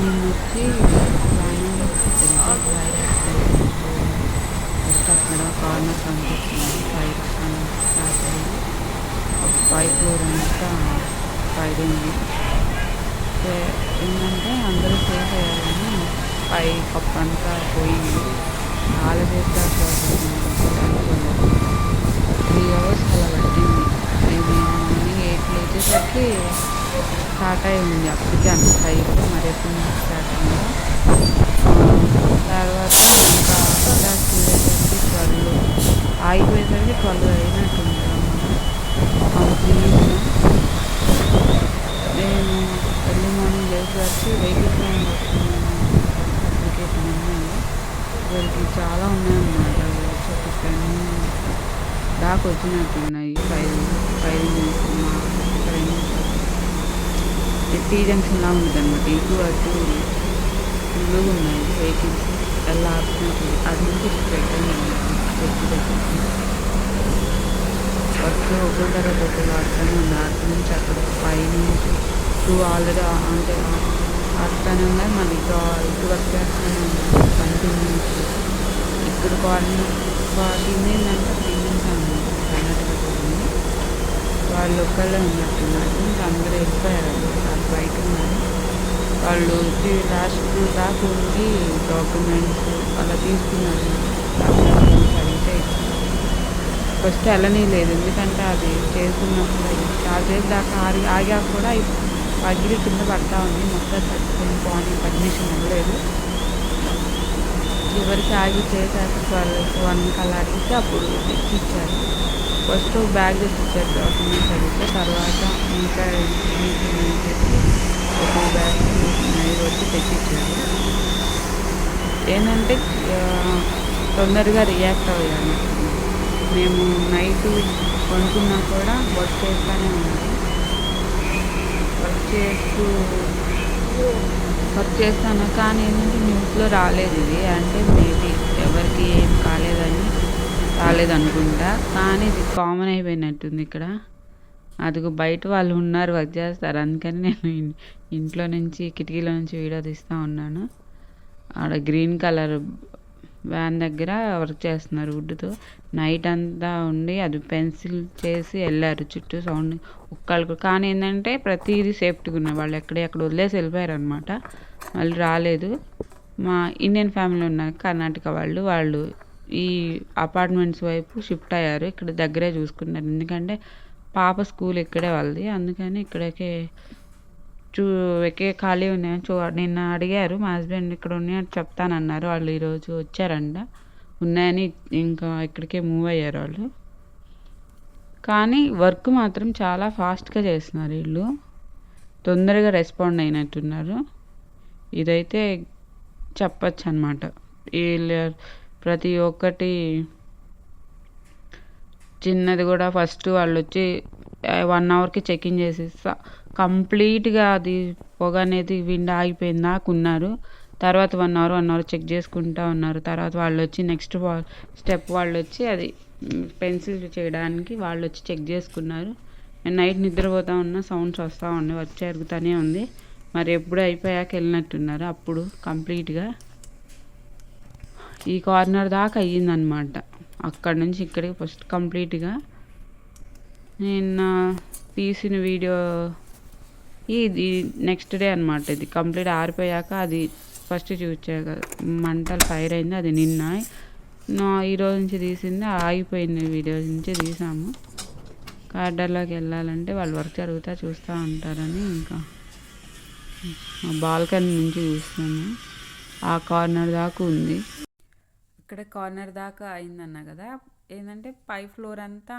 నిన్నొచ్చి planning fire just అక్కడ corner కనిపిస్తుంది. Fire అక్కడ స్టార్ట్ అయ్యి ఒక 5 ఫ్లోర్ అంతా ఫైర్ అయింది. ఏంటంటే అందరూ సేఫ్ అయ్యారని పై కప్పు అంతా పోయింది. చాలా సేపు దాకా అనుకోలేదు. 3 అవర్స్ అలా పట్టింది. ఇది మార్నింగ్ 8 లేచేసరికి స్టార్ట్ అయింది. అప్పటికే అంత ఫైర్ మరి ఎప్పుడు స్టార్ట్ అయిందో. తర్వాత ఇంకా అటాక్ చేసేసరికి 12 ఆగిపోయేసరికి 12 అయినట్టుంది కంప్లీట్గా. నేను ఎర్లీ మార్నింగ్ లేచేసరికి వెహికల్స్ అప్లికేషన్ ఉన్నాయి. వీళ్ళకి చాలా ఉన్నాయన్నమాట. ఒక 10 దాకా వచ్చినట్టున్నాయి ఫైరింగ్ మా టీ జంక్షన్లా ఉంటుంది అనమాట. ఇటు అటు ఫుల్గా ఉన్నాయి వెహికల్స్. ఎలా ఆపుతున్నట్టు అది నుంచి పెట్టండి ఫస్ట్ ఒకరి తర్వాత ఒకరు ఆడుతూనే ఉంది. అటు నుంచి అక్కడ పైనుంచి 2 ఆల్రెడీ అంటే ఆడుతూనే ఉన్నాయి. మళ్ళీ ఇటు వర్క్ చేస్తూనే ఉన్నాయి కంటిన్యూస్. ఇక్కడ టీమ్ ఏంటంటే టీమ్స్ అన్నమాట కర్ణాటక టీమ్. వాళ్ళు ఒక్కళ్ళే ఉన్నట్టున్నారు. ఇంకా అందరూ వెళ్ళిపోయారు అన్నమాట. బయట ఉన్నారు వాళ్ళు. వచ్చి లాస్ట్ దాకా ఉండి డాక్యుమెంట్స్ అలా తీసుకున్నారు. డాక్యుమెంట్స్ అడిగితే ఫస్ట్ వెళ్ళనే లేదు. ఎందుకంటే అది చేసుకున్నప్పుడు చాలా సేపు దాకా ఆగా కూడా పగిలి కింద పడతా ఉంది. మొత్తం తట్టుకొని పోనీ పర్మిషన్ ఇవ్వలేదు. చివరికి ఆగి చేశాక 1 అలా అడిగితే అప్పుడు తెచ్చిచ్చారు. ఫస్ట్ బ్యాగ్ తెచ్చిచ్చారు డాక్యుమెంట్స్ అడిగితే. తర్వాత ఇంకా ఒక బ్యాగ్ వచ్చి తెచ్చిచ్చారు. ఏంటంటే తొందరగా రియాక్ట్ అయ్యాను. మేము నైట్ కొనుక్కున్నా కూడా వర్క్ చేస్తూనే ఉన్నాము. వర్క్ చేస్తాను కానీ ఏంటంటే న్యూస్లో రాలేదు ఇది. అంటే మేబీ ఎవరికి ఏం రాలేదనుకుంటా. కానీ ఇది కామన్ అయిపోయినట్టుంది ఇక్కడ. అదిగో బయట వాళ్ళు ఉన్నారు, వర్క్ చేస్తారు. అందుకని నేను ఇంట్లో నుంచి కిటికీలో నుంచి వీడియో తీస్తూ ఉన్నాను. ఆడ గ్రీన్ కలర్ వ్యాన్ దగ్గర వర్క్ చేస్తున్నారు వుడ్తో. నైట్ అంతా ఉండి అది పెన్సిల్ చేసి వెళ్ళారు చుట్టూ సౌండ్ ఒక్కళ్ళు. కానీ ఏంటంటే ప్రతిదీ సేఫ్టీగా ఉన్నాయి. వాళ్ళు ఎక్కడ వదిలేసి వెళ్ళిపోయారు అనమాట. మళ్ళీ రాలేదు. మా ఇండియన్ ఫ్యామిలీ ఉన్నారు కర్ణాటక వాళ్ళు ఈ అపార్ట్మెంట్స్ వైపు షిఫ్ట్ అయ్యారు. ఇక్కడ దగ్గరే చూసుకున్నారు. ఎందుకంటే పాప స్కూల్ ఇక్కడే వాళ్ళది. అందుకని ఇక్కడికే ఖాళీ ఉన్నాయని నిన్న అడిగారు మా హస్బెండ్. ఇక్కడ ఉన్నాయని చెప్తానన్నారు. వాళ్ళు ఈరోజు వచ్చారంట. ఉన్నాయని ఇంకా ఇక్కడికే మూవ్ అయ్యారు వాళ్ళు. కానీ వర్క్ మాత్రం చాలా ఫాస్ట్గా చేస్తున్నారు వీళ్ళు. తొందరగా రెస్పాండ్ అయినట్టున్నారు. ఇదైతే చెప్పచ్చు అనమాట. వీళ్ళు ప్రతి ఒక్కటి చిన్నది కూడా ఫస్ట్ వాళ్ళు వచ్చి 1 అవర్కి చెకింగ్ చేసి కంప్లీట్గా అది పొగ అనేది విండ్ ఆగిపోయిన దాకా ఉన్నారు. తర్వాత 1 అవర్ చెక్ చేసుకుంటూ ఉన్నారు. తర్వాత వాళ్ళు వచ్చి నెక్స్ట్ స్టెప్ వాళ్ళు వచ్చి అది పెన్సిల్ చేయడానికి వాళ్ళు వచ్చి చెక్ చేసుకున్నారు. నేను నైట్ నిద్రపోతూ ఉన్నా, సౌండ్స్ వస్తూ ఉన్నాయి, వర్క్ జరుగుతూనే ఉంది. మరి ఎప్పుడు అయిపోయాక వెళ్ళినట్టున్నారు. అప్పుడు కంప్లీట్గా ఈ కార్నర్ దాకా అయ్యిందనమాట. అక్కడ నుంచి ఇక్కడికి ఫస్ట్ కంప్లీట్గా నిన్న తీసిన వీడియో ఇది నెక్స్ట్ డే అనమాట. ఇది కంప్లీట్ ఆరిపోయాక అది ఫస్ట్ చూచాక మంటలు ఫైర్ అయింది. అది నిన్న ఈరోజు నుంచి తీసింది ఆగిపోయింది. వీడియో నుంచి తీసాము. కార్డర్లోకి వెళ్ళాలంటే వాళ్ళు వర్క్ జరుగుతా చూస్తూ ఉంటారని ఇంకా బాల్కనీ నుంచి చూస్తాను. ఆ కార్నర్ దాకా ఉంది. ఇక్కడ కార్నర్ దాకా అయిందన్నా కదా. ఏంటంటే పై ఫ్లోర్ అంతా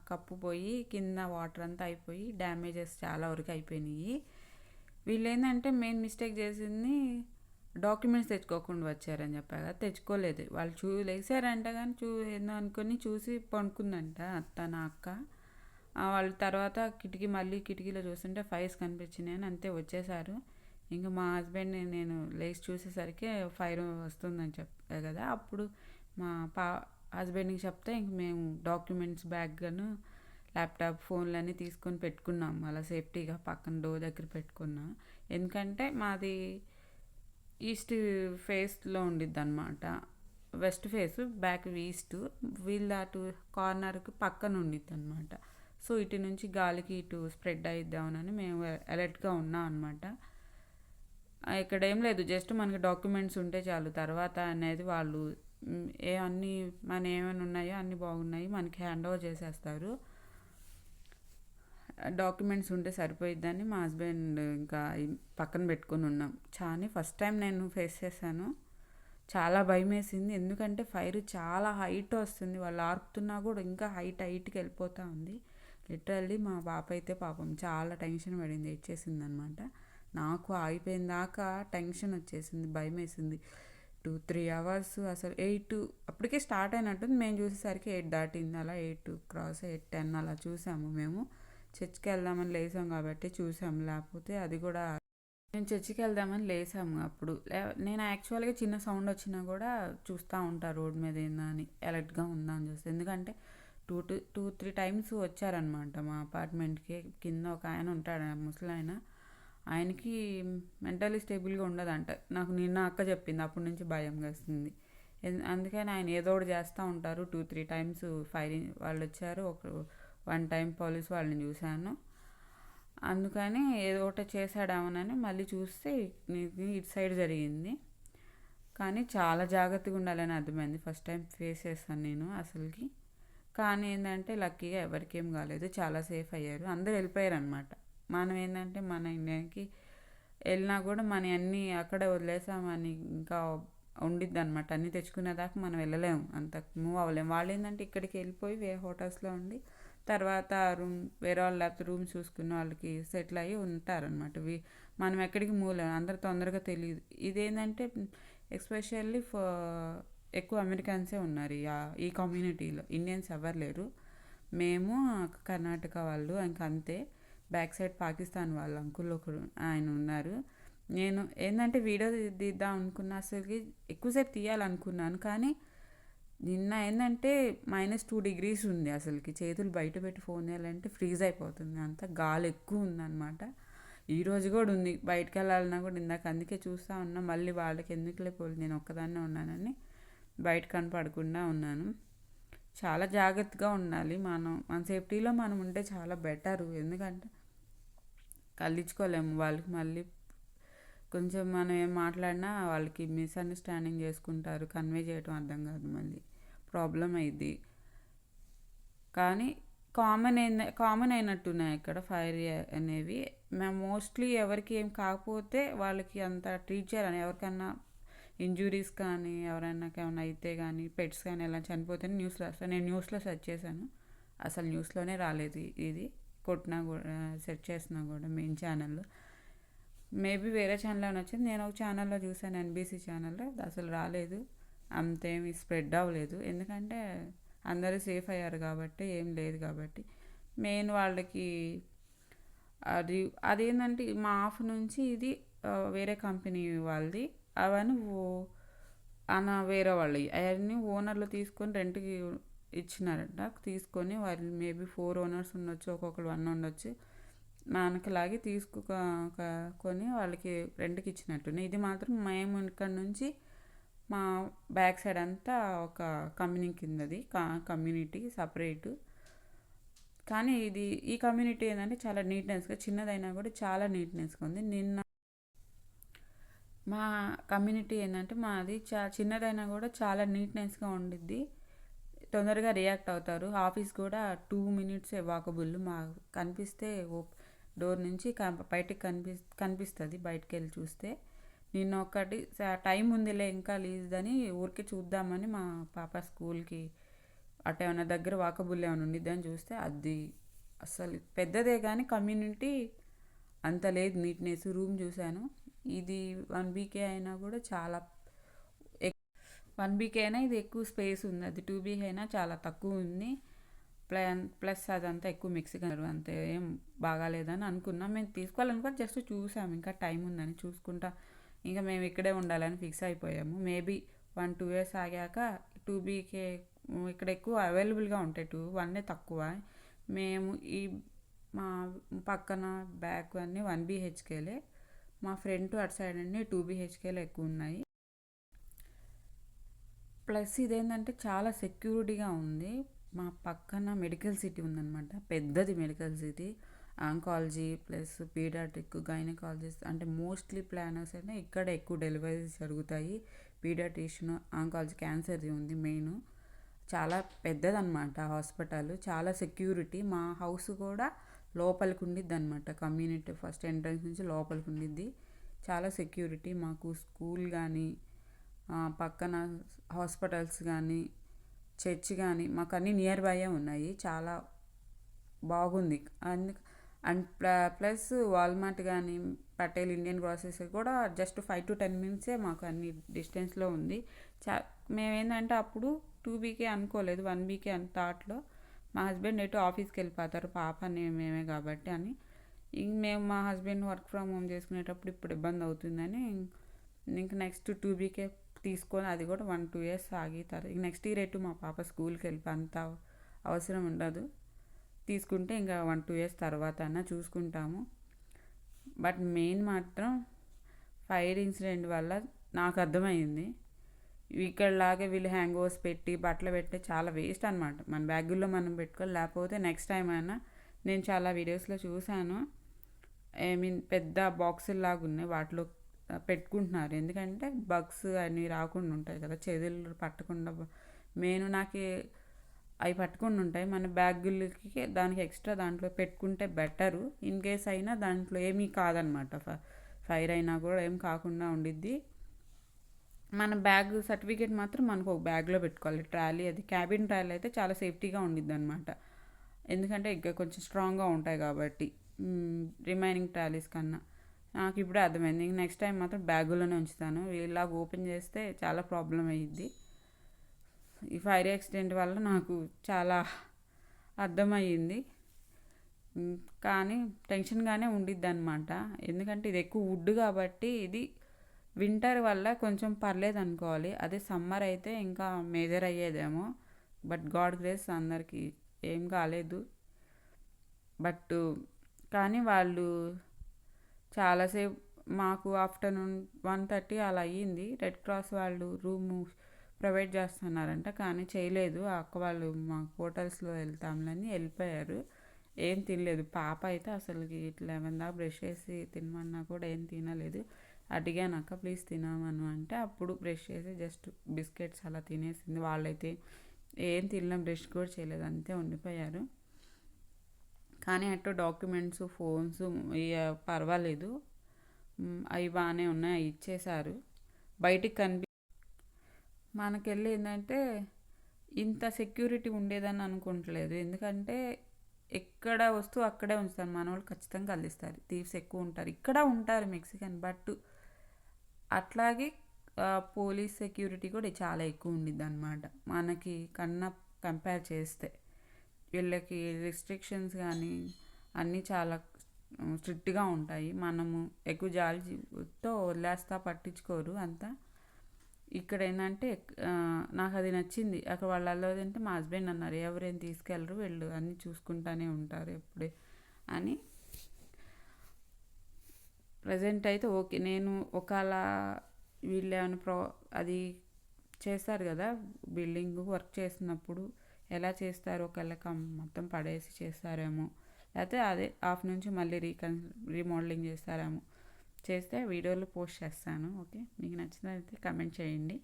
కప్పుపోయి కింద వాటర్ అంతా అయిపోయి డ్యామేజెస్ చాలా వరకు అయిపోయినాయి. వీళ్ళు ఏంటంటే మెయిన్ మిస్టేక్ చేసింది డాక్యుమెంట్స్ తెచ్చుకోకుండా వచ్చారని చెప్పారు కదా. తెచ్చుకోలేదు వాళ్ళు. లేచారంట కానీ ఏందో అనుకొని చూసి పడుకుందంట నా అక్క. వాళ్ళు తర్వాత కిటికీలో చూస్తుంటే ఫైర్స్ కనిపించినాయని అంతే వచ్చేసారు. ఇంకా మా హస్బెండ్ నేను లేచి చూసేసరికి ఫైర్ వస్తుందని చెప్పా కదా. అప్పుడు మా హస్బెండ్కి చెప్తే ఇంక మేము డాక్యుమెంట్స్ బ్యాగ్ను ల్యాప్టాప్ ఫోన్లన్నీ తీసుకొని పెట్టుకున్నాం. అలా సేఫ్టీగా పక్కన డోర్ దగ్గర పెట్టుకున్నాం. ఎందుకంటే మాది ఈస్ట్ ఫేస్లో ఉండిద్ది అనమాట. వెస్ట్ ఫేస్ బ్యాక్ ఈస్ట్, వీళ్ళ అటు కార్నర్కి పక్కన ఉండిద్ది అనమాట. సో ఇటు నుంచి గాలికి ఇటు స్ప్రెడ్ అయిద్దామని మేము అలర్ట్గా ఉన్నాం అనమాట. ఇక్కడ ఏం లేదు, జస్ట్ మనకి డాక్యుమెంట్స్ ఉంటే చాలు. తర్వాత అనేది వాళ్ళు అన్నీ మన ఏమైనా ఉన్నాయో అన్నీ బాగున్నాయి మనకి హ్యాండ్ ఓవర్ చేసేస్తారు. డాక్యుమెంట్స్ ఉంటే సరిపోయిద్దని మా హస్బెండ్ ఇంకా పక్కన పెట్టుకొని ఉన్నాం. ఫస్ట్ టైం నేను ఫేస్ చేశాను. చాలా భయం వేసింది, ఎందుకంటే ఫైర్ చాలా హైట్ వస్తుంది. వాళ్ళు ఆర్పుతున్నా కూడా ఇంకా హైట్కి వెళ్ళిపోతూ ఉంది. లిటరల్లీ మా పాప అయితే పాపం చాలా టెన్షన్ పడింది, ఇచ్చేసింది అనమాట. నాకు ఆగిపోయిన దాకా టెన్షన్ వచ్చేసింది, భయం వేసింది. 2-3 అవర్స్ అసలు 8 అప్పటికే స్టార్ట్ అయినట్టుంది. మేము చూసేసరికి 8 దాటింది. అలా 8 క్రాస్ 8-10 అలా చూసాము. మేము చర్చికి వెళ్దామని లేసాం కాబట్టి చూసాము, లేకపోతే అది కూడా మేము చర్చికి వెళ్దామని లేసాము. అప్పుడు నేను యాక్చువల్గా చిన్న సౌండ్ వచ్చినా కూడా చూస్తూ ఉంటాను రోడ్ మీద ఏందా అని, అలర్ట్గా ఉందా అని చూస్తే. ఎందుకంటే 2-3 టైమ్స్ వచ్చారనమాట మా అపార్ట్మెంట్కి. కింద ఒక ఆయన ఉంటాడు, ముసలి ఆయన. ఆయనకి మెంటలీ స్టేబుల్గా ఉండదంట. నాకు నిన్న అక్క చెప్పింది, అప్పటి నుంచి భయం వేస్తుంది. అందుకని ఆయన ఏదో ఒకటి చేస్తూ ఉంటారు. 2-3 టైమ్స్ ఫైరింగ్ వాళ్ళు వచ్చారు. 1 టైం పోలీస్ వాళ్ళని చూశాను. అందుకని ఏదో ఒకటి చేశాడేమోనని మళ్ళీ చూస్తే ఇటు సైడ్ జరిగింది. కానీ చాలా జాగ్రత్తగా ఉండాలని అర్థమైంది. ఫస్ట్ టైం ఫేస్ చేస్తాను నేను అసలుకి. కానీ ఏంటంటే లక్కీగా ఎవరికేం కాలేదు, చాలా సేఫ్ అయ్యారు. అందరూ వెళ్ళిపోయారు అనమాట. మనం ఏంటంటే మన ఇండియాకి వెళ్ళినా కూడా మన అన్నీ అక్కడే వదిలేసామని ఇంకా ఉండిద్ది అనమాట. అన్నీ తెచ్చుకునేదాకా మనం వెళ్ళలేము, అంత మూవ్ అవ్వలేము. వాళ్ళు ఏంటంటే ఇక్కడికి వెళ్ళిపోయి హోటల్స్లో ఉండి తర్వాత వేరే వాళ్ళు లేకపోతే రూమ్ చూసుకున్న వాళ్ళకి సెటిల్ అయ్యి ఉంటారనమాట. మనం ఎక్కడికి మూవ్ లేము, అందరు తొందరగా తెలియదు. ఇదేంటంటే ఎస్పెషల్లీ ఎక్కువ అమెరికన్సే ఉన్నారు ఈ కమ్యూనిటీలో, ఇండియన్స్ ఎవరు లేరు. మేము కర్ణాటక వాళ్ళు ఇంకా అంతే. బ్యాక్ సైడ్ పాకిస్తాన్ వాళ్ళు అంకుల్ ఒకరు ఆయన ఉన్నారు. నేను ఏంటంటే వీడియో తీద్దాం అనుకున్నా, అసలుకి ఎక్కువసేపు తీయాలనుకున్నాను. కానీ నిన్న ఏంటంటే -2 degrees ఉంది. అసలుకి చేతులు బయట పెట్టి ఫోన్ చేయాలంటే ఫ్రీజ్ అయిపోతుంది, అంత గాలి ఎక్కువ ఉందన్నమాట. ఈరోజు కూడా ఉంది, బయటకు వెళ్ళాలన్నా కూడా. ఇందాక అందుకే చూస్తూ ఉన్నా, మళ్ళీ వాళ్ళకి ఎందుకులే పోలి నేను ఒక్కదాన్నే ఉన్నానని బయట కనపడకుండా ఉన్నాను. చాలా జాగ్రత్తగా ఉండాలి. మన సేఫ్టీలో మనం ఉంటే చాలా బెటరు. ఎందుకంటే కలిగించుకోలేము వాళ్ళకి. మళ్ళీ కొంచెం మనం ఏం మాట్లాడినా వాళ్ళకి మిస్అండర్స్టాండింగ్ చేసుకుంటారు, కన్వే చేయడం అర్థం కాదు, మళ్ళీ ప్రాబ్లం అయింది. కానీ కామన్ అయినట్టున్నాయి ఇక్కడ ఫైర్ అనేవి. మేము మోస్ట్లీ ఎవరికి ఏం కాకపోతే వాళ్ళకి అంత ట్రీట్ చేయాలని, ఎవరికన్నా ఇంజురీస్ కానీ ఎవరైనా ఏమైనా అయితే కానీ పెట్స్ కానీ ఎలా చనిపోతే న్యూస్లో వస్తాను. నేను న్యూస్లో సెర్చ్ చేశాను, అసలు న్యూస్లోనే రాలేదు. ఇది కొట్టినా కూడా సెర్చ్ చేసినా కూడా మెయిన్ ఛానల్లో, మేబీ వేరే ఛానల్లో వచ్చింది. నేను ఒక ఛానల్లో చూసాను, NBC ఛానల్లో, అసలు రాలేదు. అంతేమి స్ప్రెడ్ అవ్వలేదు, ఎందుకంటే అందరూ సేఫ్ అయ్యారు కాబట్టి, ఏం లేదు కాబట్టి. మెయిన్ వాళ్ళకి అదేంటంటే మా ఆఫ్ నుంచి ఇది వేరే కంపెనీ వాళ్ళది. అవన్నీ వేరే వాళ్ళు అవన్నీ ఓనర్లు తీసుకొని రెంట్కి ఇచ్చినారంట. తీసుకొని వాళ్ళు మేబీ 4 ఓనర్స్ ఉండొచ్చు, ఒక్కొక్కరు 1 ఉండొచ్చు. మనకి తీసుకొని వాళ్ళకి రెంట్కి ఇచ్చినట్టు. ఇది మాత్రం మేము ఇక్కడ నుంచి మా బ్యాక్ సైడ్ అంతా ఒక కంపెనీ కిందది, కమ్యూనిటీ సపరేటు. కానీ ఈ కమ్యూనిటీ ఏంటంటే చాలా నీట్నెస్గా, చిన్నదైనా కూడా చాలా నీట్నెస్గా ఉంది. నిన్న మా కమ్యూనిటీ ఏంటంటే మాది చిన్నదైనా కూడా చాలా నీట్నెస్గా ఉండిద్ది, తొందరగా రియాక్ట్ అవుతారు. ఆఫీస్ కూడా 2 minutes వాకబుల్. మా కనిపిస్తే డోర్ నుంచి బయటికి కనిపిస్తుంది, బయటికి వెళ్ళి చూస్తే. నిన్న ఒకటి టైం ఉందిలే ఇంకా లీజ్దని ఊరికి చూద్దామని మా పాప స్కూల్కి అటు ఏమైనా దగ్గర వాకబుల్ ఏమైనా ఉండిద్దని చూస్తే అది అసలు పెద్దదే కానీ కమ్యూనిటీ అంత లేదు నీట్నెస్. రూమ్ చూశాను, ఇది 1 BK అయినా కూడా చాలా 1 BK అయినా ఇది ఎక్కువ స్పేస్ ఉంది, అది 2 BK అయినా చాలా తక్కువ ఉంది. ప్లస్ అదంతా ఎక్కువ మెక్సికన్, అంతే ఏం బాగాలేదని అనుకున్నాం. మేము తీసుకోవాలనుకో జస్ట్ చూసాము, ఇంకా టైం ఉందని చూసుకుంటా ఇంకా మేము ఇక్కడే ఉండాలని ఫిక్స్ అయిపోయాము. మేబీ 1-2 years ఆగాక 2 BK ఇక్కడ ఎక్కువ అవైలబుల్గా ఉంటాయి, 1 తక్కువ. మేము మా పక్కన బ్యాక్ అన్నీ 1 BHKలే. మా ఫ్రంట్ అటు సైడ్ అండి 2 BHKలు ఎక్కువ ఉన్నాయి. ప్లస్ ఇదేంటంటే చాలా సెక్యూరిటీగా ఉంది. మా పక్కన మెడికల్ సిటీ ఉందన్నమాట, పెద్దది medical city. Oncology plus paediatric, gynaecologist అంటే మోస్ట్లీ ప్లానర్స్ అయితే ఇక్కడ ఎక్కువ డెలివరీస్ జరుగుతాయి. పీడియాట్రిషియన్, ఆంకాలజీ, క్యాన్సర్ది ఉంది మెయిన్. చాలా పెద్దదన్నమాట హాస్పిటల్, చాలా సెక్యూరిటీ. మా హౌస్ కూడా లోపలికి ఉండిద్ది అనమాట, కమ్యూనిటీ ఫస్ట్ ఎంట్రన్స్ నుంచి లోపలికి ఉండిద్ది. చాలా సెక్యూరిటీ. మాకు స్కూల్ కానీ, పక్కన హాస్పిటల్స్ కానీ, చర్చ్ కానీ మాకు అన్నీ నియర్ బైయే ఉన్నాయి. చాలా బాగుంది. అండ్ ప్లస్ వాల్మార్ట్ కానీ, పటేల్ ఇండియన్ గ్రాసరీస్ కూడా జస్ట్ 5 to 10 minutes మాకు అన్ని డిస్టెన్స్లో ఉంది. మేమేంటంటే అప్పుడు 2 BK అనుకోలేదు, 1 BK అని థాట్లో. మా హస్బెండ్ ఎటు ఆఫీస్కి వెళ్ళిపోతారు, పాప మేమే కాబట్టి అని. ఇంక మేము మా హస్బెండ్ వర్క్ ఫ్రమ్ హోమ్ చేసుకునేటప్పుడు ఇప్పుడు ఇబ్బంది అవుతుందని ఇంక నెక్స్ట్ 2 BK తీసుకొని, అది కూడా 1-2 years ఆగితారు. ఇంక నెక్స్ట్ ఇయర్ ఎటు మా పాప స్కూల్కి వెళ్ళిపో, అంత అవసరం ఉండదు. తీసుకుంటే ఇంకా 1-2 years తర్వాత అన్నా చూసుకుంటాము. బట్ మెయిన్ మాత్రం ఫైర్ ఇన్సిడెంట్ వల్ల నాకు అర్థమైంది, ఇక్కడలాగే వీళ్ళు హ్యాంగ్ ఓవర్స్ పెట్టి బట్టలు పెట్టి చాలా వేస్ట్ అనమాట. మన బ్యాగుల్లో మనం పెట్టుకోవాలి, లేకపోతే నెక్స్ట్ టైం అయినా. నేను చాలా వీడియోస్లో చూశాను, ఐ మీన్ పెద్ద బాక్సులు లాగా ఉన్నాయి, వాటిలో పెట్టుకుంటున్నారు. ఎందుకంటే బగ్స్ అన్నీ రాకుండా ఉంటాయి కదా, చెదులు పట్టకుండా. నాకు అవి పట్టుకుండా ఉంటాయి. మన బ్యాగులకి దానికి ఎక్స్ట్రా దాంట్లో పెట్టుకుంటే బెటరు. ఇన్ కేస్ అయినా దాంట్లో ఏమీ కాదనమాట, ఫైర్ అయినా కూడా ఏం కాకుండా ఉండిద్ది. మన బ్యాగ్ సర్టిఫికేట్ మాత్రం మనకు ఒక బ్యాగ్లో పెట్టుకోవాలి. ట్రాలీ, అది క్యాబిన్ ట్రాలీ అయితే చాలా సేఫ్టీగా ఉండిద్ది అనమాట, ఎందుకంటే ఇంకా కొంచెం స్ట్రాంగ్గా ఉంటాయి కాబట్టి రిమైనింగ్ ట్రాలీస్ కన్నా. నాకు ఇప్పుడే అర్థమైంది. నెక్స్ట్ టైం మాత్రం బ్యాగులోనే ఉంచుతాను. ఇలాగ ఓపెన్ చేస్తే చాలా ప్రాబ్లం అయ్యిద్ది. ఈ ఫైర్ యాక్సిడెంట్ వల్ల నాకు చాలా అర్థమయ్యింది. కానీ టెన్షన్గానే ఉండిద్ది అనమాట, ఎందుకంటే ఇది ఎక్కువ వుడ్ కాబట్టి. ఇది వింటర్ వల్ల కొంచెం పర్లేదు అనుకోవాలి, అదే సమ్మర్ అయితే ఇంకా మేజర్ అయ్యేదేమో. బట్ గాడ్ గ్రేస్ అందరికీ ఏం కాలేదు. బట్ కానీ వాళ్ళు చాలాసేపు, మాకు ఆఫ్టర్నూన్ 1:30 అలా అయ్యింది. రెడ్ క్రాస్ వాళ్ళు రూము ప్రొవైడ్ చేస్తున్నారంట, కానీ చేయలేదు. అక్క వాళ్ళు మా హోటల్స్లో వెళ్తాంలని వెళ్ళిపోయారు, ఏం తినలేదు. పాప అయితే అసలుకి 11 దాకా బ్రష్ చేసి తినమన్నా కూడా ఏం తినలేదు. అడిగాను, అక్క ప్లీజ్ తినమను అంటే అప్పుడు బ్రష్ చేసి జస్ట్ బిస్కెట్స్ అలా తినేసింది. వాళ్ళైతే ఏం తినలేం, బ్రష్ కూడా చేయలేదు, అంతే ఉండిపోయారు. కానీ అటు డాక్యుమెంట్స్, ఫోన్స్ పర్వాలేదు, అవి బాగానే ఉన్నాయి, అవి ఇచ్చేశారు. బయటికి మనకెళ్ళి ఏంటంటే ఇంత సెక్యూరిటీ ఉండేదని అనుకుంటలేదు. ఎందుకంటే ఎక్కడ వస్తువు అక్కడే ఉంచుతారు, మన వాళ్ళు ఖచ్చితంగా కదిలిస్తారు. థీవ్స్ ఎక్కువ ఉంటారు, ఇక్కడ ఉంటారు మెక్సికన్, బట్ అట్లాగే పోలీస్ సెక్యూరిటీ కూడా చాలా ఎక్కువ ఉండిద్ది అనమాట మనకి కన్నా కంపేర్ చేస్తే. వీళ్ళకి రిస్ట్రిక్షన్స్ కానీ అన్నీ చాలా స్ట్రిక్ట్గా ఉంటాయి. మనము ఎక్కువ జాలితో వదిలేస్తా, పట్టించుకోరు అంతా. ఇక్కడ ఏంటంటే నాకు అది నచ్చింది. అక్కడ వాళ్ళు అంటే మా హస్బెండ్ అన్నారు, ఎవరేం తీసుకెళ్ళరు, వీళ్ళు అన్నీ చూసుకుంటూనే ఉంటారు ఎప్పుడే అని. ప్రజెంట్ అయితే ఓకే. నేను ఒకవేళ వీళ్ళు ఏమైనా అది చేస్తారు కదా, బిల్డింగ్ వర్క్ చేసినప్పుడు ఎలా చేస్తారు, ఒకవేళ మొత్తం పడేసి చేస్తారేమో, లేకపోతే అదే హాఫ్ నుంచి మళ్ళీ రీమోడలింగ్ చేస్తారేమో. చేస్తే వీడియోలో పోస్ట్ చేస్తాను. ఓకే, మీకు నచ్చినట్లయితే కమెంట్ చేయండి.